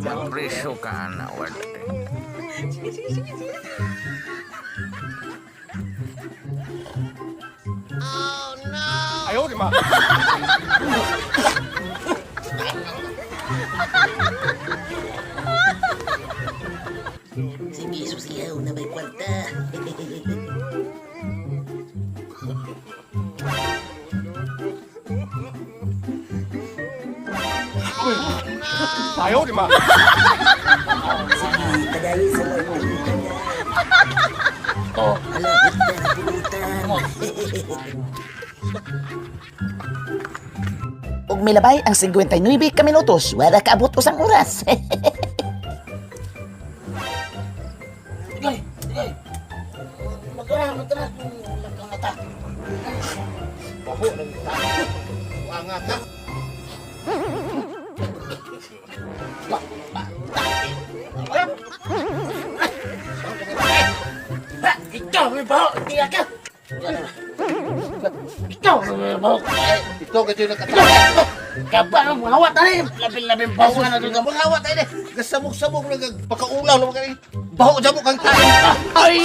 Magpresyo ka na, wad. Ayaw, di ma. Sige, susiyaw na may kwarta. Ayaw, di ma. Sige, padayin sa mga pulutan na. Ala, pulutan. Ug milabay ang 59 ka minutos, wala kaabot usang oras. Tigay, tigay. Magkaraman na kung nagkangata. Baho, nagkangata. Ikaw may baho, hindi ka. Ikaw may baho. Ito kasi yung nakatawa. Kaba ang mahawat na rin. Labing-labing baho nga na doon. Mahawat na rin. Gasabog-sabog na pagkaulaw. Baho dyan mo kang kain. Ay!